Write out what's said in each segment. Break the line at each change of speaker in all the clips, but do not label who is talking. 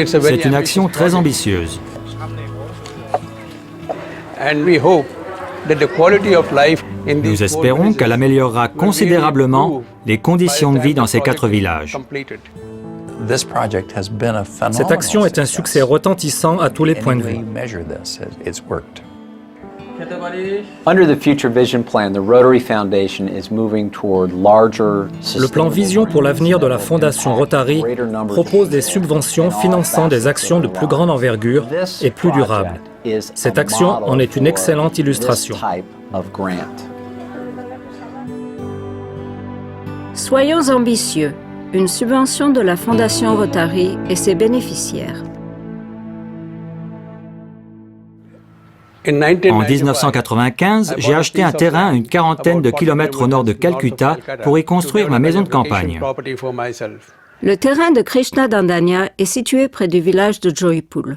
C'est une action très ambitieuse. Nous espérons qu'elle améliorera considérablement les conditions de vie dans ces 4 villages.
Cette action est un succès retentissant à tous les points de vue. Le plan Vision pour l'avenir de la Fondation Rotary propose des subventions finançant des actions de plus grande envergure et plus durables. Cette action en est une excellente illustration.
Soyons ambitieux. Une subvention de la Fondation Rotary et ses bénéficiaires.
En 1995, j'ai acheté un terrain à une quarantaine de kilomètres au nord de Calcutta pour y construire ma maison de campagne.
Le terrain de Krishna Dandania est situé près du village de Joypur.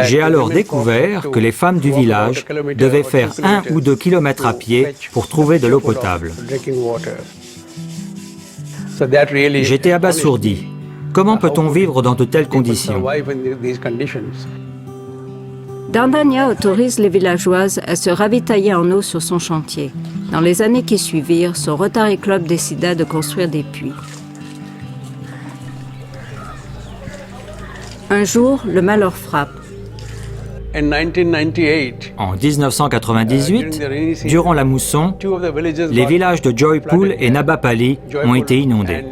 J'ai alors découvert que les femmes du village devaient faire 1 ou 2 kilomètres à pied pour trouver de l'eau potable. J'étais abasourdi. Comment peut-on vivre dans de telles conditions?
Dandania autorise les villageoises à se ravitailler en eau sur son chantier. Dans les années qui suivirent, son Rotary Club décida de construire des puits. Un jour, le malheur frappe.
En 1998, durant la mousson, les villages de Joypur et Nabapali ont été inondés.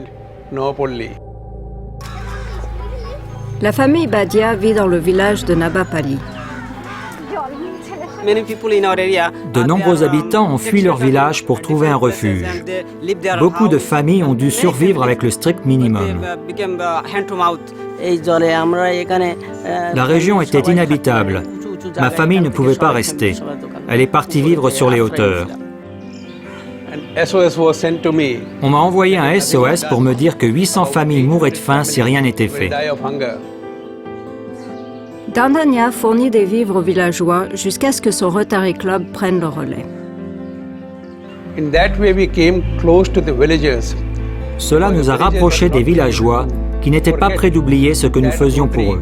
La famille Badia vit dans le village de Nabapali.
De nombreux habitants ont fui leur village pour trouver un refuge. Beaucoup de familles ont dû survivre avec le strict minimum. La région était inhabitable. Ma famille ne pouvait pas rester. Elle est partie vivre sur les hauteurs. On m'a envoyé un SOS pour me dire que 800 familles mourraient de faim si rien n'était fait.
Dandania fournit des vivres aux villageois jusqu'à ce que son Rotary Club prenne le relais.
Cela nous a rapprochés des villageois qui n'étaient pas prêts d'oublier ce que nous faisions pour eux.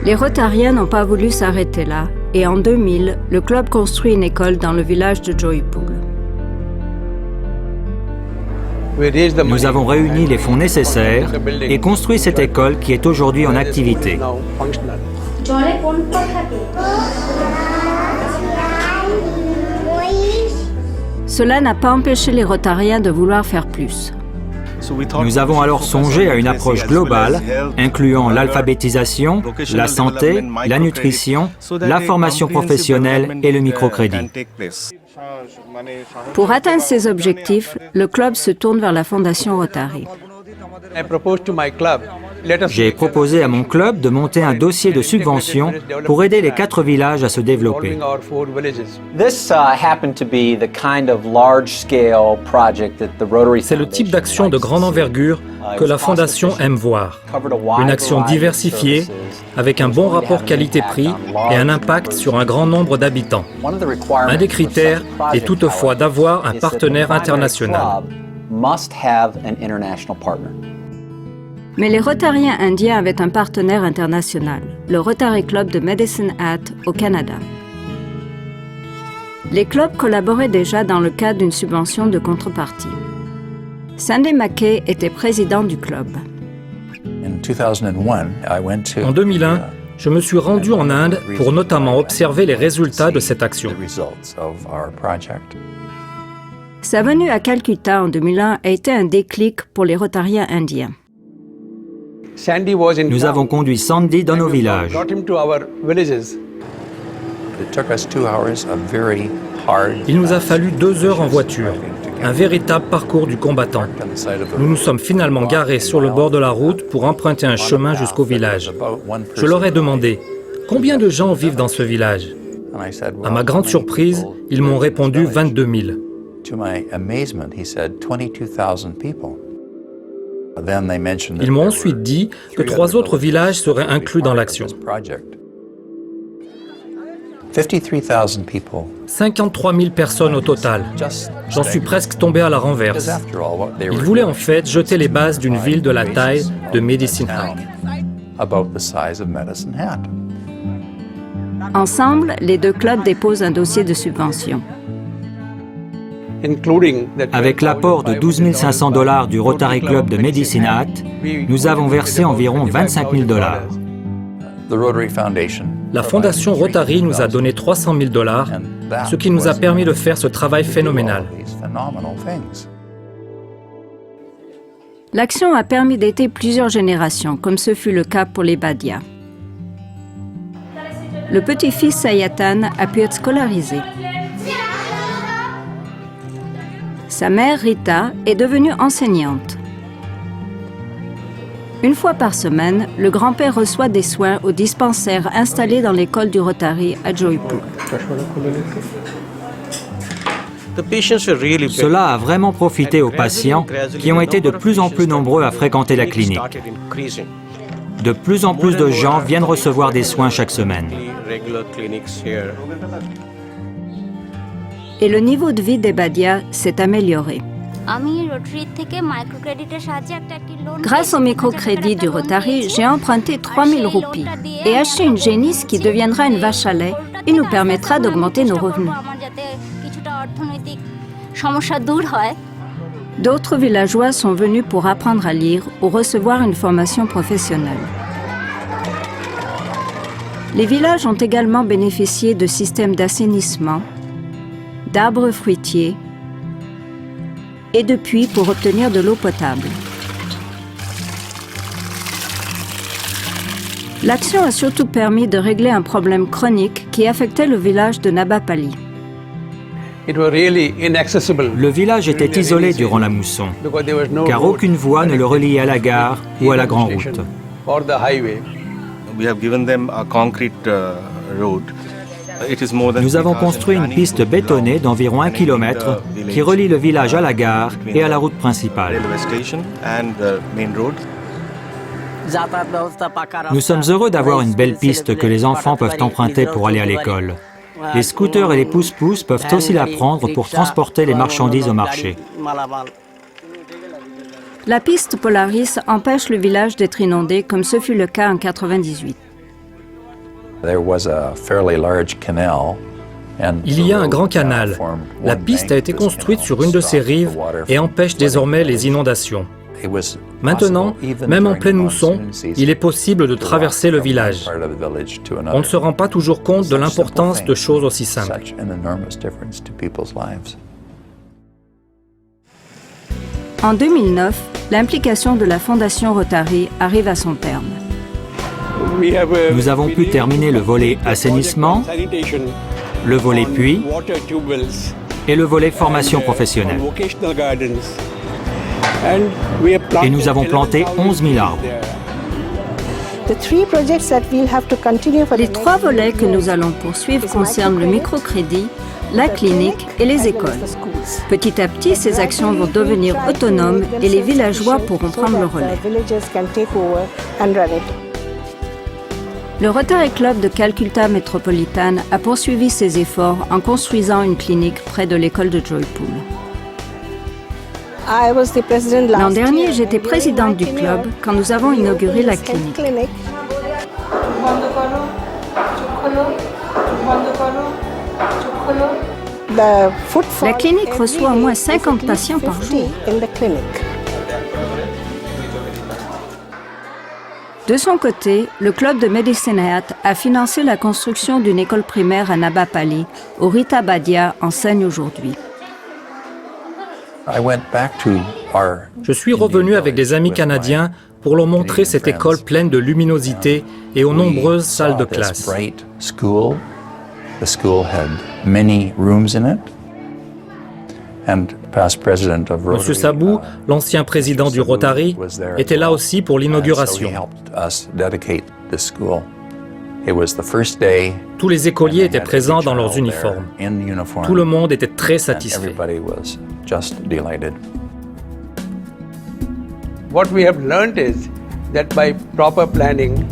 Les Rotariens n'ont pas voulu s'arrêter là et en 2000, le club construit une école dans le village de Joypur.
Nous avons réuni les fonds nécessaires et construit cette école qui est aujourd'hui en activité.
Cela n'a pas empêché les Rotariens de vouloir faire plus.
Nous avons alors songé à une approche globale, incluant l'alphabétisation, la santé, la nutrition, la formation professionnelle et le microcrédit.
Pour atteindre ces objectifs, le club se tourne vers la Fondation Rotary.
J'ai proposé à mon club de monter un dossier de subvention pour aider les 4 villages à se développer.
C'est le type d'action de grande envergure que la Fondation aime voir. Une action diversifiée, avec un bon rapport qualité-prix et un impact sur un grand nombre d'habitants. Un des critères est toutefois d'avoir un partenaire international.
Mais les Rotariens indiens avaient un partenaire international, le Rotary Club de Medicine Hat au Canada. Les clubs collaboraient déjà dans le cadre d'une subvention de contrepartie. Sandy McKay était président du club.
En 2001, je me suis rendu en Inde pour notamment observer les résultats de cette action.
Sa venue à Calcutta en 2001 a été un déclic pour les Rotariens indiens.
Nous avons conduit Sandy dans nos villages.
Il nous a fallu 2 heures en voiture, un véritable parcours du combattant. Nous nous sommes finalement garés sur le bord de la route pour emprunter un chemin jusqu'au village. Je leur ai demandé « Combien de gens vivent dans ce village ?» À ma grande surprise, ils m'ont répondu 22 000. Ils m'ont ensuite dit que 3 autres villages seraient inclus dans l'action. 53 000 personnes au total. J'en suis presque tombé à la renverse. Ils voulaient en fait jeter les bases d'une ville de la taille de Medicine Hat.
Ensemble, les deux clubs déposent un dossier de subvention.
Avec l'apport de 12 500 $ du Rotary Club de Medicine Hat, nous avons versé environ 25 000 $.
La fondation Rotary nous a donné 300 000 $, ce qui nous a permis de faire ce travail phénoménal.
L'action a permis d'aider plusieurs générations, comme ce fut le cas pour les Badia. Le petit-fils Sayatan a pu être scolarisé. Sa mère, Rita, est devenue enseignante. Une fois par semaine, le grand-père reçoit des soins au dispensaire installé dans l'école du Rotary à Joypur.
Cela a vraiment profité aux patients qui ont été de plus en plus nombreux à fréquenter la clinique. De plus en plus de gens viennent recevoir des soins chaque semaine.
Et le niveau de vie des Badia s'est amélioré. Grâce au microcrédit du Rotary, j'ai emprunté 3 000 roupies et acheté une génisse qui deviendra une vache à lait et nous permettra d'augmenter nos revenus. D'autres villageois sont venus pour apprendre à lire ou recevoir une formation professionnelle. Les villages ont également bénéficié de systèmes d'assainissement, d'arbres fruitiers et de puits pour obtenir de l'eau potable. L'action a surtout permis de régler un problème chronique qui affectait le village de Nabapali.
Le village était isolé durant la mousson, car aucune voie ne le reliait à la gare ou à la grande route. Nous avons construit une piste bétonnée d'environ 1 km qui relie le village à la gare et à la route principale. Nous sommes heureux d'avoir une belle piste que les enfants peuvent emprunter pour aller à l'école. Les scooters et les pousse-pousse peuvent aussi la prendre pour transporter les marchandises au marché.
La piste Polaris empêche le village d'être inondé comme ce fut le cas en 1998.
Il y a un grand canal. La piste a été construite sur une de ses rives et empêche désormais les inondations. Maintenant, même en pleine mousson, il est possible de traverser le village. On ne se rend pas toujours compte de l'importance de choses aussi simples.
En 2009, l'implication de la Fondation Rotary arrive à son terme.
Nous avons pu terminer le volet assainissement, le volet puits et le volet formation professionnelle. Et nous avons planté 11 000 arbres.
Les 3 volets que nous allons poursuivre concernent le microcrédit, la clinique et les écoles. Petit à petit, ces actions vont devenir autonomes et les villageois pourront prendre le relais. Le Rotary Club de Calcutta métropolitaine a poursuivi ses efforts en construisant une clinique près de l'école de Joypur. L'an dernier, j'étais présidente du club quand nous avons inauguré la clinique. La clinique reçoit au moins 50 patients par jour. De son côté, le club de Medicine Hat a financé la construction d'une école primaire à Nabapali, où Rita Badia enseigne aujourd'hui.
Je suis revenu avec des amis canadiens pour leur montrer cette école pleine de luminosité et aux nombreuses salles de classe. Monsieur Sabou, l'ancien président du Rotary, était là aussi pour l'inauguration. Tous les écoliers étaient présents dans leurs uniformes. Tout le monde était très satisfait.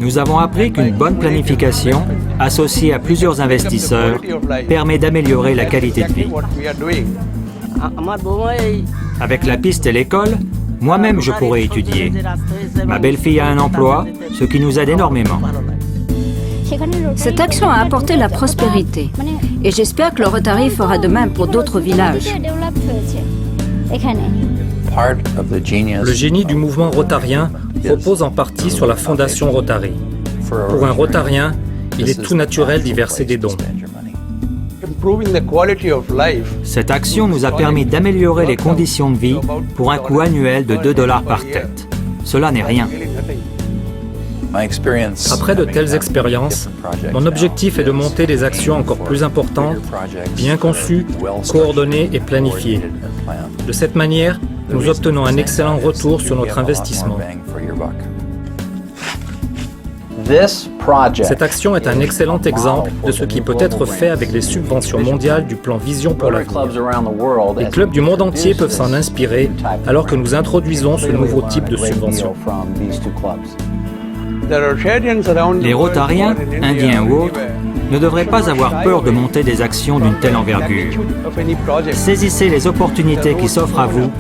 Nous avons appris qu'une bonne planification, associée à plusieurs investisseurs, permet d'améliorer la qualité de vie. Avec la piste et l'école, moi-même je pourrais étudier. Ma belle-fille a un emploi, ce qui nous aide énormément.
Cette action a apporté la prospérité et j'espère que le Rotary fera de même pour d'autres villages.
Le génie du mouvement rotarien repose en partie sur la fondation Rotary. Pour un rotarien, il est tout naturel d'y verser des dons.
Cette action nous a permis d'améliorer les conditions de vie pour un coût annuel de 2 $ par tête. Cela n'est rien.
Après de telles expériences, mon objectif est de monter des actions encore plus importantes, bien conçues, coordonnées et planifiées. De cette manière, nous obtenons un excellent retour sur notre investissement. Cette action est un excellent exemple de ce qui peut être fait avec les subventions mondiales du plan Vision pour l'avenir. Les clubs du monde entier peuvent s'en inspirer alors que nous introduisons ce nouveau type de subvention.
Les Rotariens, indiens ou autres, ne devraient pas avoir peur de monter des actions d'une telle envergure. Saisissez les opportunités qui s'offrent à vous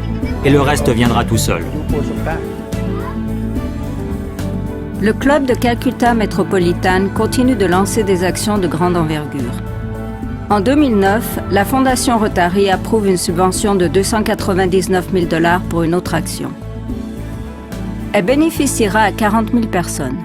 et le reste viendra tout seul.
Le club de Calcutta Metropolitan continue de lancer des actions de grande envergure. En 2009, la Fondation Rotary approuve une subvention de 299 000 $ pour une autre action. Elle bénéficiera à 40 000 personnes.